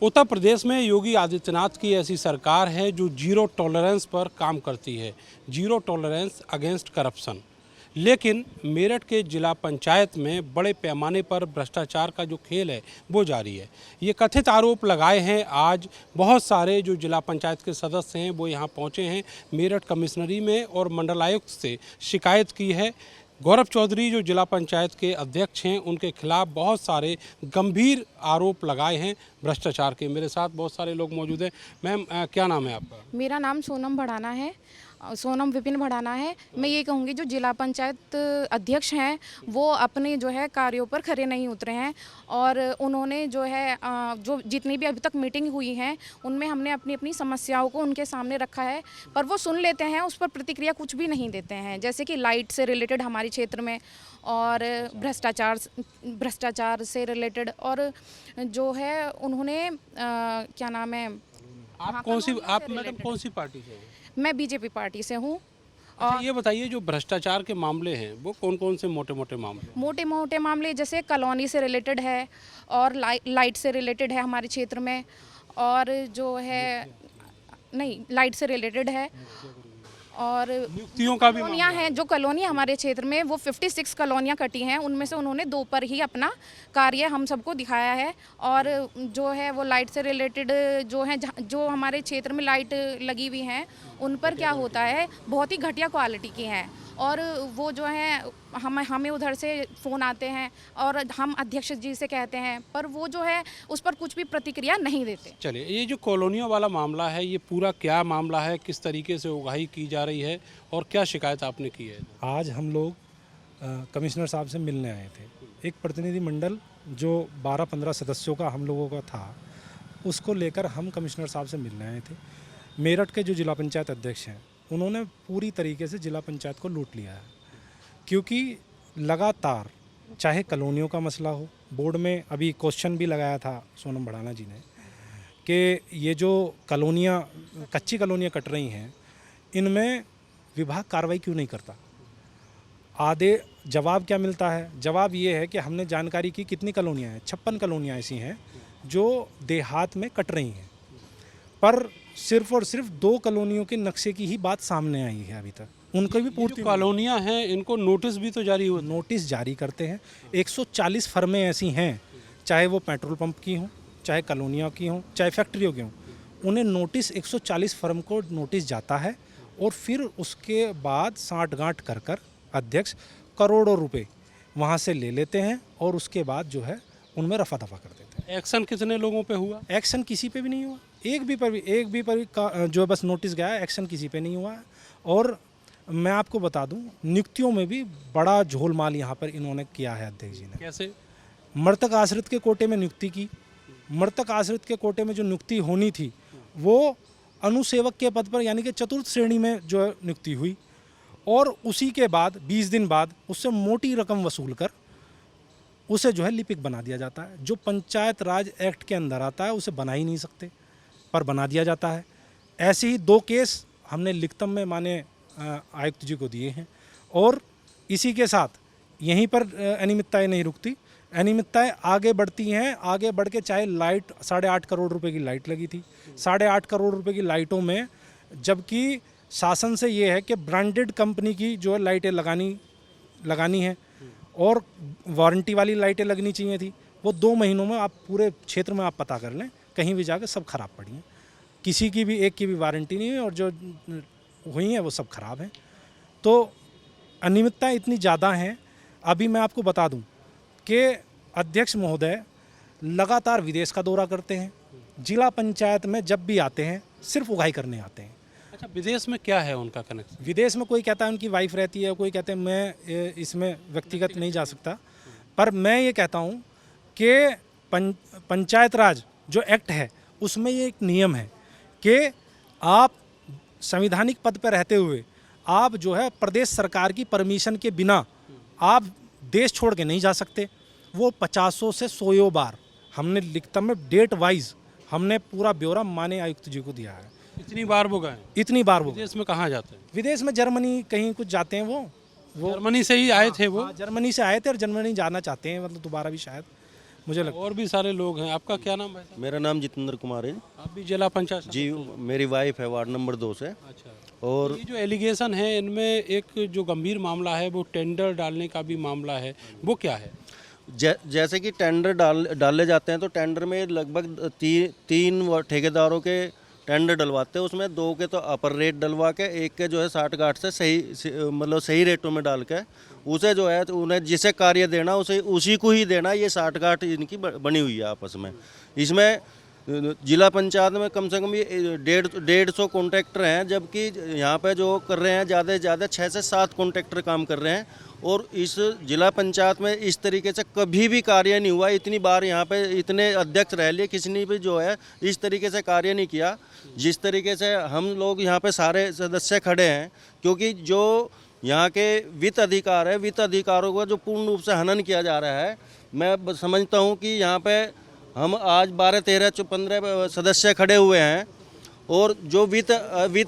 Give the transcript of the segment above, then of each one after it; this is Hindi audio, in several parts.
उत्तर प्रदेश में योगी आदित्यनाथ की ऐसी सरकार है जो जीरो टॉलरेंस पर काम करती है, जीरो टॉलरेंस अगेंस्ट करप्शन। लेकिन मेरठ के जिला पंचायत में बड़े पैमाने पर भ्रष्टाचार का जो खेल है वो जारी है। ये कथित आरोप लगाए हैं आज बहुत सारे जो जिला पंचायत के सदस्य हैं वो यहाँ पहुँचे हैं मेरठ कमिश्नरी में और मंडलायुक्त से शिकायत की है। गौरव चौधरी जो जिला पंचायत के अध्यक्ष हैं उनके खिलाफ बहुत सारे गंभीर आरोप लगाए हैं भ्रष्टाचार के। मेरे साथ बहुत सारे लोग मौजूद हैं। मैम क्या नाम है आपका? मेरा नाम सोनम भड़ाना है, सोनम विपिन भड़ाना है। मैं ये कहूँगी जो जिला पंचायत अध्यक्ष हैं वो अपने जो है कार्यों पर खरे नहीं उतरे हैं और उन्होंने जो है जो जितनी भी अभी तक मीटिंग हुई हैं उनमें हमने अपनी अपनी समस्याओं को उनके सामने रखा है, पर वो सुन लेते हैं, उस पर प्रतिक्रिया कुछ भी नहीं देते हैं। जैसे कि लाइट से रिलेटेड हमारे क्षेत्र में और भ्रष्टाचार से रिलेटेड और जो है उन्होंने क्या नाम है, आप मैडम कौन सी पार्टी से हैं? मैं बीजेपी पार्टी से हूँ। अच्छा ये बताइए जो भ्रष्टाचार के मामले हैं वो कौन कौन से मोटे मोटे मामले? मोटे मोटे मामले जैसे कॉलोनी से रिलेटेड है और लाइट से रिलेटेड है हमारे क्षेत्र में, और जो है नहीं लाइट से रिलेटेड है और नियुक्तियों का भी कॉलोनियाँ हैं। जो कॉलोनियाँ हमारे क्षेत्र में वो 56 कॉलोनियाँ कटी हैं, उनमें से उन्होंने 2 पर ही अपना कार्य हम सबको दिखाया है। और जो है वो लाइट से रिलेटेड जो है जो हमारे क्षेत्र में लाइट लगी हुई हैं उन पर क्या होता है बहुत ही घटिया क्वालिटी की हैं, और वो जो है हमें उधर से फ़ोन आते हैं और हम अध्यक्ष जी से कहते हैं, पर वो जो है उस पर कुछ भी प्रतिक्रिया नहीं देते। चलिए ये जो कॉलोनियों वाला मामला है ये पूरा क्या मामला है, किस तरीके से उगाही की जा रही है और क्या शिकायत आपने की है? आज हम लोग कमिश्नर साहब से मिलने आए थे। एक प्रतिनिधि मंडल जो 12-15 सदस्यों का हम लोगों का था उसको लेकर हम कमिश्नर साहब से मिलने आए थे। मेरठ के जो जिला पंचायत अध्यक्ष हैं उन्होंने पूरी तरीके से जिला पंचायत को लूट लिया है, क्योंकि लगातार चाहे कॉलोनियों का मसला हो, बोर्ड में अभी क्वेश्चन भी लगाया था सोनम भड़ाना जी ने कि ये जो कॉलोनियाँ कच्ची कॉलोनियाँ कट रही हैं इनमें विभाग कार्रवाई क्यों नहीं करता। आधे जवाब क्या मिलता है, जवाब ये है कि हमने जानकारी की कितनी कॉलोनियाँ हैं, 56 कॉलोनियाँ ऐसी हैं जो देहात में कट रही हैं, पर सिर्फ और सिर्फ 2 कॉलोनियों के नक्शे की ही बात सामने आई है। अभी तक उनको भी पूर्ति कॉलोनियाँ हैं इनको नोटिस भी तो जारी हुआ, नोटिस जारी करते हैं। 140 फर्में ऐसी हैं, चाहे वो पेट्रोल पंप की हों, चाहे कॉलोनियों की हों, चाहे फैक्ट्रियों की हों, उन्हें नोटिस 140 फर्म को नोटिस जाता है और फिर उसके बाद साँठ-गाँठ कर कर अध्यक्ष करोड़ों रुपए वहाँ से ले लेते हैं और उसके बाद जो है उनमें रफा दफा कर देते हैं। एक्शन कितने लोगों पे हुआ? एक्शन किसी पे भी नहीं हुआ, एक भी पर जो बस नोटिस गया है, एक्शन किसी पे नहीं हुआ है। और मैं आपको बता दूं नियुक्तियों में भी बड़ा झोलमाल यहाँ पर इन्होंने किया है अध्यक्ष जी ने। कैसे? मृतक आश्रित के कोटे में नियुक्ति की। मृतक आश्रित के कोटे में जो नियुक्ति होनी थी वो अनुसेवक के पद पर यानी कि चतुर्थ श्रेणी में जो है नियुक्ति हुई, और उसी के बाद 20 दिन बाद उससे मोटी रकम वसूल कर उसे जो है लिपिक बना दिया जाता है। जो पंचायत राज एक्ट के अंदर आता है उसे बना ही नहीं सकते, पर बना दिया जाता है। ऐसे ही 2 केस हमने लिखितम में माने आयुक्त जी को दिए हैं, और इसी के साथ यहीं पर अनियमितताएं नहीं रुकती, अनियमितताएं आगे बढ़ती हैं। आगे बढ़ के चाहे लाइट 8.5 करोड़ रुपए की लाइट लगी थी, 8.5 करोड़ रुपए की लाइटों में, जबकि शासन से ये है कि ब्रांडेड कंपनी की जो है लाइटें लगानी है और वारंटी वाली लाइटें लगनी चाहिए थी। वो 2 महीनों में आप पूरे क्षेत्र में आप पता कर लें, कहीं भी जाकर सब खराब पड़ी हैं, किसी की भी एक की भी वारंटी नहीं है और जो हुई हैं वो सब खराब हैं। तो अनियमितताएं इतनी ज़्यादा हैं। अभी मैं आपको बता दूं कि अध्यक्ष महोदय लगातार विदेश का दौरा करते हैं, जिला पंचायत में जब भी आते हैं सिर्फ उगाही करने आते हैं। अच्छा विदेश में क्या है उनका कनेक्शन? विदेश में कोई कहता है उनकी वाइफ रहती है, कोई कहते हैं मैं इसमें व्यक्तिगत नहीं जा सकता, पर मैं ये कहता हूँ कि पंचायत राज जो एक्ट है उसमें ये एक नियम है कि आप संवैधानिक पद पर रहते हुए आप जो है प्रदेश सरकार की परमिशन के बिना आप देश छोड़ के नहीं जा सकते। वो 50 से 100 बार हमने लिखित में डेट वाइज हमने पूरा ब्यौरा माननीय आयुक्त जी को दिया है। इतनी बार वो गए? इतनी बार वो विदेश में कहाँ जाते हैं? विदेश में जर्मनी कहीं कुछ जाते हैं। वो जर्मनी से ही आए थे वो? जर्मनी से आए थे और जर्मनी जाना चाहते हैं, मतलब दोबारा भी शायद। मुझे लगता और भी सारे लोग हैं। आपका क्या नाम है? मेरा नाम जितेंद्र कुमार है आप भी जिला पंचायत जी। मेरी वाइफ है वार्ड नंबर 2 से। अच्छा। और ये जो एलिगेशन है इनमें एक जो गंभीर मामला है वो टेंडर डालने का भी मामला है, वो क्या है? जैसे कि टेंडर डाले जाते हैं तो टेंडर में लगभग तीन ठेकेदारों के टेंडर डलवाते हैं। उसमें 2 के तो अपर रेट डलवा के, एक के जो है 60-60 से मतलब सही रेटों में डाल के उसे जो है तो उन्हें जिसे कार्य देना उसे उसी को ही देना। ये 60-60 इनकी बनी हुई है आपस में। इसमें जिला पंचायत में कम से कम ये 150 कॉन्ट्रैक्टर हैं, जबकि यहाँ पे जो कर रहे हैं ज़्यादा से ज़्यादा 6 से 7 कॉन्ट्रैक्टर काम कर रहे हैं। और इस जिला पंचायत में इस तरीके से कभी भी कार्य नहीं हुआ। इतनी बार यहाँ पे इतने अध्यक्ष रह लिए, किसी ने भी जो है इस तरीके से कार्य नहीं किया जिस तरीके से हम लोग यहाँ पे सारे सदस्य खड़े हैं। क्योंकि जो यहाँ के वित्त अधिकार है, वित्त अधिकारों का जो पूर्ण रूप से हनन किया जा रहा है। मैं समझता हूँ कि यहाँ पे हम आज 12, 13, 15 सदस्य खड़े हुए हैं और जो वित्त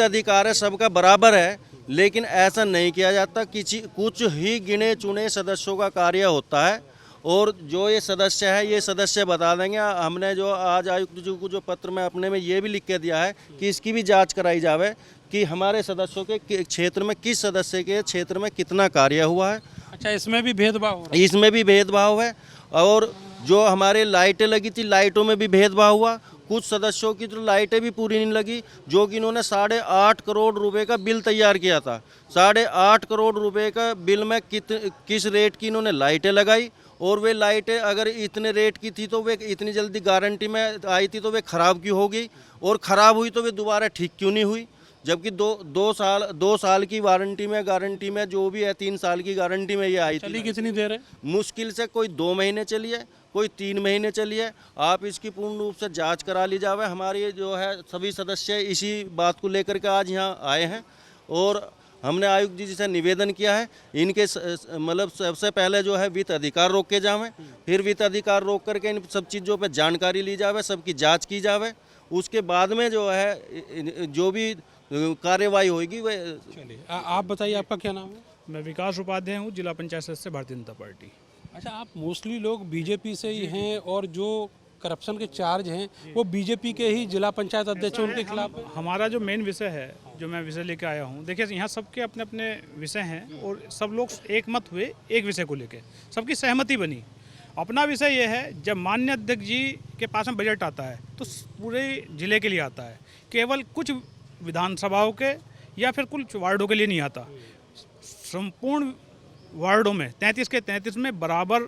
अधिकार है सबका बराबर है, लेकिन ऐसा नहीं किया जाता। कुछ ही गिने चुने सदस्यों का कार्य होता है। और जो ये सदस्य है ये सदस्य बता देंगे। हमने जो आज आयुक्त जी को जो पत्र में अपने में ये भी लिख के दिया है कि इसकी भी जांच कराई जावे कि हमारे सदस्यों के क्षेत्र में किस सदस्य के क्षेत्र में कितना कार्य हुआ है। अच्छा, इसमें भी भेदभाव हो रहा है? इसमें भी भेदभाव है। और जो हमारे लाइटें लगी थी, लाइटों में भी भेदभाव हुआ। कुछ सदस्यों की तो लाइटें भी पूरी नहीं लगी, जो कि इन्होंने 8.5 करोड़ रुपए का बिल तैयार किया था। 8.5 करोड़ रुपए का बिल में किस रेट की इन्होंने लाइटें लगाई। और वे लाइटें अगर इतने रेट की थी तो वे इतनी जल्दी गारंटी में आई थी तो वे ख़राब क्यों हो गई, और ख़राब हुई तो वे दोबारा ठीक क्यों नहीं हुई। जबकि दो साल की गारंटी में जो भी है 3 साल की गारंटी में ये आई थी। चली कितनी देर है? मुश्किल से कोई 2 महीने चली है, कोई 3 महीने चली है। आप इसकी पूर्ण रूप से जांच करा ली जावे। हमारे जो है सभी सदस्य इसी बात को लेकर के आज यहाँ आए हैं और हमने आयुक्त जी से निवेदन किया है इनके मतलब सबसे पहले जो है वित्त अधिकार रोक के जावे, फिर वित्त अधिकार रोक करके इन सब चीज़ों पर जानकारी ली जावे, सबकी जाँच की जावे। उसके बाद में जो है जो भी कार्यवाही होगी वह। चलिए, आप बताइए, आपका क्या नाम है? मैं विकास उपाध्याय हूँ, जिला पंचायत सदस्य भारतीय जनता पार्टी। अच्छा, आप मोस्टली लोग बीजेपी से ही हैं और जो करप्शन के चार्ज हैं वो बीजेपी के ही जिला पंचायत अध्यक्ष उनके खिलाफ है। हमारा जो मेन विषय है, जो मैं विषय लेके आया हूँ, देखिए यहाँ सबके अपने अपने विषय हैं और सब लोग एक मत हुए एक विषय को लेके, सबकी सहमति बनी। अपना विषय ये है, जब माननीय अध्यक्ष जी के पास में बजट आता है तो पूरे जिले के लिए आता है, केवल कुछ विधानसभाओं के या फिर कुछ वार्डों के लिए नहीं आता। संपूर्ण वार्डों में 33 के 33 में बराबर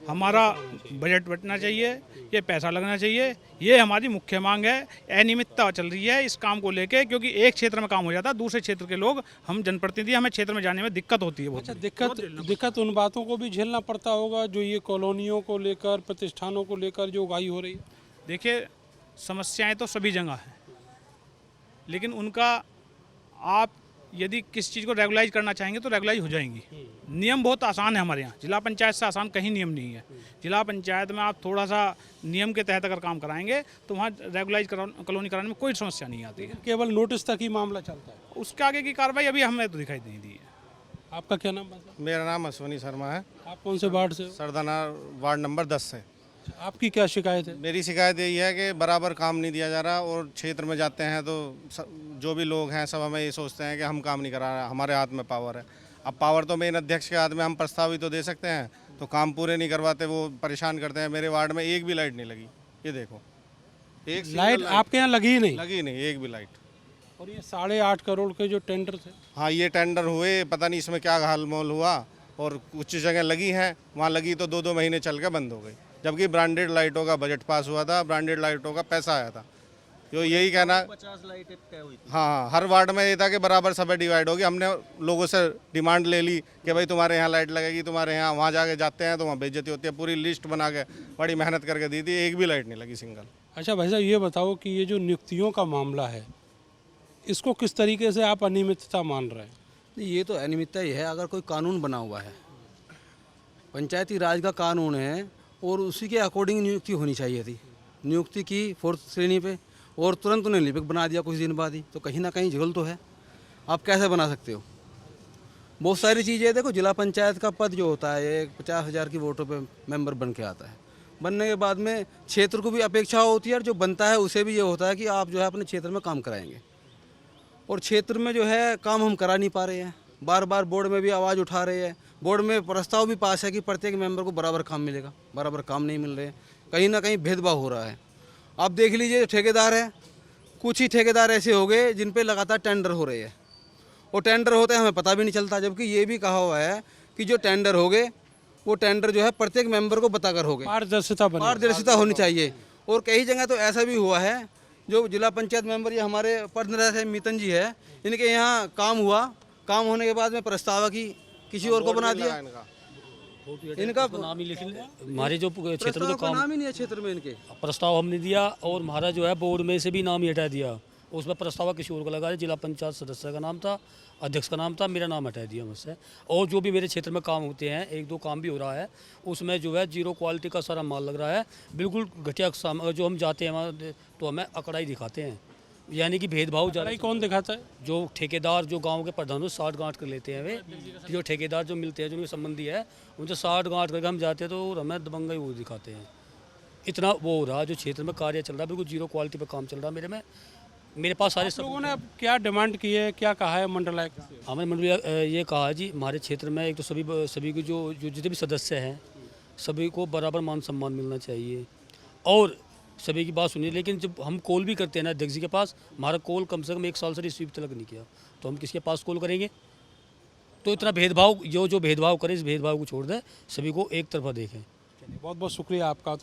हमारा बजट बटना चाहिए, ये पैसा लगना चाहिए। ये हमारी मुख्य मांग है। अनियमितता चल रही है इस काम को लेके, क्योंकि एक क्षेत्र में काम हो जाता है, दूसरे क्षेत्र के लोग, हम जनप्रतिनिधि, हमें क्षेत्र में जाने में दिक्कत होती है बहुत। अच्छा, दिक्कत उन बातों को भी झेलना पड़ता होगा जो ये कॉलोनियों को लेकर, प्रतिष्ठानों को लेकर जो उगाही हो रही है। देखिए, समस्याएं तो सभी जगह हैं, लेकिन उनका आप यदि किस चीज़ को रेगुलाइज करना चाहेंगे तो रेगुलाइज हो जाएंगी। नियम बहुत आसान है हमारे यहाँ, जिला पंचायत से आसान कहीं नियम नहीं है। जिला पंचायत में आप थोड़ा सा नियम के तहत अगर काम कराएंगे तो वहाँ रेगुलाइज कॉलोनी कराने में कोई समस्या नहीं आती है। केवल नोटिस तक ही मामला चलता है, उसके आगे की कार्रवाई अभी हमें तो दिखाई नहीं दी है। आपका क्या नाम है? मेरा नाम अश्वनी शर्मा है। आप कौन से वार्ड से हो? सरदाना वार्ड नंबर 10 से। आपकी क्या शिकायत है? मेरी शिकायत यही है कि बराबर काम नहीं दिया जा रहा और क्षेत्र में जाते हैं तो जो भी लोग हैं सब हमें ये सोचते हैं कि हम काम नहीं करा रहे, हमारे हाथ में पावर है। अब पावर तो मेन अध्यक्ष के हाथ में, हम प्रस्ताव भी तो दे सकते हैं, तो काम पूरे नहीं करवाते, वो परेशान करते हैं। मेरे वार्ड में एक भी लाइट नहीं लगी, ये देखो, एक लाइट आपके यहाँ लगी ही नहीं? लगी नहीं, एक भी लाइट। और ये 8.5 करोड़ के जो टेंडर थे? हाँ, ये टेंडर हुए, पता नहीं इसमें क्या हाल मोल हुआ, और कुछ जगह लगी हैं, वहाँ लगी तो 2-2 महीने चल के बंद हो गई। जबकि ब्रांडेड लाइटों का बजट पास हुआ था, ब्रांडेड लाइटों का पैसा आया था। तो यही कहना, 50 लाइटें तय हुई थी। हाँ, हर वार्ड में ये था कि बराबर सब डिवाइड होगी। हमने लोगों से डिमांड ले ली कि भाई तुम्हारे यहाँ लाइट लगेगी, तुम्हारे यहाँ, वहाँ जाके जाते हैं तो वहाँ बेइज्जती होती है। पूरी लिस्ट बना के बड़ी मेहनत करके दी थी, एक भी लाइट नहीं लगी सिंगल। अच्छा भाई साहब, ये बताओ कि ये जो नियुक्तियों का मामला है, इसको किस तरीके से आप अनियमितता मान रहे हैं? ये तो अनियमितता ही है। अगर कोई कानून बना हुआ है, पंचायती राज का कानून है, और उसी के अकॉर्डिंग नियुक्ति होनी चाहिए थी। नियुक्ति की 4th श्रेणी पे और तुरंत उन्हें लिपिक बना दिया कुछ दिन बाद ही, तो कहीं ना कहीं झगल तो है। आप कैसे बना सकते हो? बहुत सारी चीज़ें देखो, जिला पंचायत का पद जो होता है, 50,000 की वोटों पे मेंबर बन के आता है। बनने के बाद में क्षेत्र को भी अपेक्षा होती है और जो बनता है उसे भी ये होता है कि आप जो है अपने क्षेत्र में काम कराएंगे। और क्षेत्र में जो है काम हम करा नहीं पा रहे हैं, बार बार बोर्ड में भी आवाज़ उठा रहे हैं, बोर्ड में प्रस्ताव भी पास है कि प्रत्येक मेंबर को बराबर काम मिलेगा, बराबर काम नहीं मिल रहे, कहीं ना कहीं भेदभाव हो रहा है। आप देख लीजिए जो ठेकेदार है, कुछ ही ठेकेदार ऐसे हो गए जिन पे लगातार टेंडर हो रहे हैं और टेंडर होते हैं हमें पता भी नहीं चलता, जबकि ये भी कहा हुआ है कि जो टेंडर हो गए वो टेंडर जो है प्रत्येक मेंबर को बताकर हो गए, पारदर्शिता बने। पारदर्शिता होनी चाहिए। और कई जगह तो ऐसा भी हुआ है, जो जिला पंचायत मेंबर या हमारे पदनायक है मितन जी है, इनके यहाँ काम हुआ, काम होने के बाद में प्रस्ताव की किसी और को बना दिया, इनका नाम ही लिख हमारे जो क्षेत्र में प्रस्ताव तो का काम नाम ही नहीं है क्षेत्र में इनके। प्रस्ताव हमने दिया और हमारा जो है बोर्ड में से भी नाम ही हटा दिया, उसमें प्रस्ताव किसी और को लगा दिया, जिला पंचायत सदस्य का नाम था, अध्यक्ष का नाम था, मेरा नाम हटा दिया मुझसे। और जो भी मेरे क्षेत्र में काम होते हैं, एक दो काम भी हो रहा है, उसमें जो है जीरो क्वालिटी का सारा माल लग रहा है, बिल्कुल घटिया जो हम जाते हैं वहाँ तो हमें अकड़ाई दिखाते हैं, यानी कि भेदभाव ज़्यादा। लड़ाई कौन दिखाता है? जो ठेकेदार जो गांव के प्रधानों से 60 गांठ कर लेते हैं, वे जो ठेकेदार जो मिलते हैं, जो उनके संबंधी है, उनसे 60 गांठ करके हम जाते हैं तो हमें दबंगाई वो दिखाते हैं। इतना वो हो रहा है, जो क्षेत्र में कार्य चल रहा है बिल्कुल जीरो क्वालिटी पे काम चल रहा है। मेरे पास सारे लोगों ने अब क्या डिमांड की है, क्या कहा है मंडलायुक्त से? हमें मंडल ये कहा है जी, हमारे क्षेत्र में एक तो सभी को जो जितने भी सदस्य हैं सभी को बराबर मान सम्मान मिलना चाहिए और सभी की बात सुनिए। लेकिन जब हम कॉल भी करते हैं ना अध्यक्ष जी के पास, हमारा कॉल कम से कम 1 साल से रिसीव तक नहीं किया, तो हम किसके पास कॉल करेंगे? तो इतना भेदभाव, जो भेदभाव करे इस भेदभाव को छोड़ दें, सभी को एक तरफा देखें। बहुत बहुत शुक्रिया आपका।